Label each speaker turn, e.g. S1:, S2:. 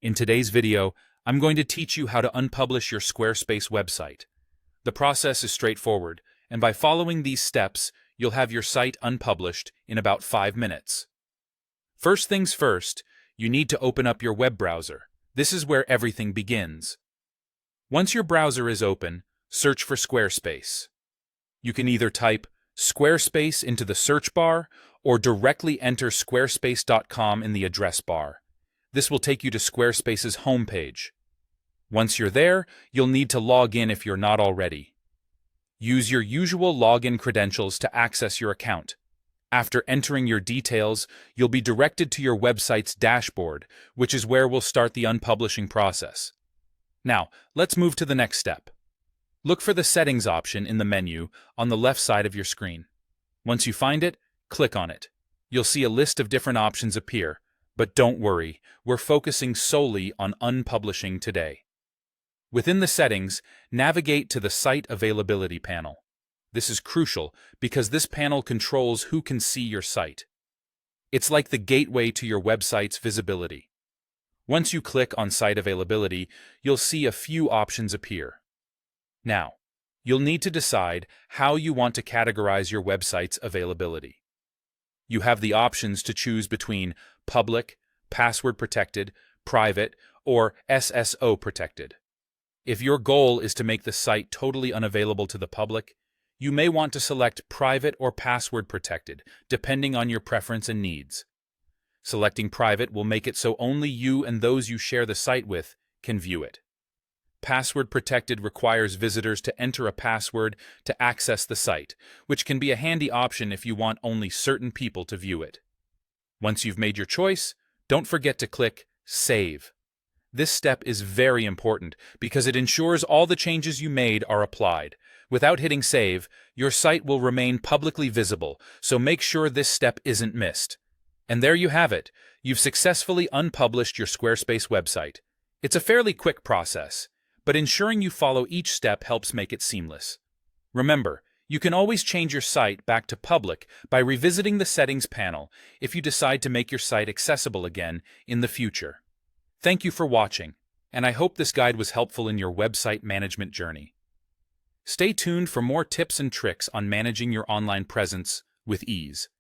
S1: In today's video, I'm going to teach you how to unpublish your Squarespace website. The process is straightforward, and by following these steps, you'll have your site unpublished in about 5 minutes. First things first, you need to open up your web browser. This is where everything begins. Once your browser is open, search for Squarespace. You can either type Squarespace into the search bar or directly enter squarespace.com in the address bar. This will take you to Squarespace's homepage. Once you're there, you'll need to log in if you're not already. Use your usual login credentials to access your account. After entering your details, you'll be directed to your website's dashboard, which is where we'll start the unpublishing process. Now, let's move to the next step. Look for the Settings option in the menu on the left side of your screen. Once you find it, click on it. You'll see a list of different options appear, but don't worry, we're focusing solely on unpublishing today. Within the settings, navigate to the Site Availability panel. This is crucial because this panel controls who can see your site. It's like the gateway to your website's visibility. Once you click on Site Availability, you'll see a few options appear. Now, you'll need to decide how you want to categorize your website's availability. You have the options to choose between public, password protected, private, or SSO protected. If your goal is to make the site totally unavailable to the public, you may want to select private or password protected, depending on your preference and needs. Selecting private will make it so only you and those you share the site with can view it. Password protected requires visitors to enter a password to access the site, which can be a handy option if you want only certain people to view it. Once you've made your choice, don't forget to click Save. This step is very important because it ensures all the changes you made are applied. Without hitting Save, your site will remain publicly visible, so make sure this step isn't missed. And there you have it. You've successfully unpublished your Squarespace website. It's a fairly quick process, but ensuring you follow each step helps make it seamless. Remember, you can always change your site back to public by revisiting the Settings panel if you decide to make your site accessible again in the future. Thank you for watching, and I hope this guide was helpful in your website management journey. Stay tuned for more tips and tricks on managing your online presence with ease.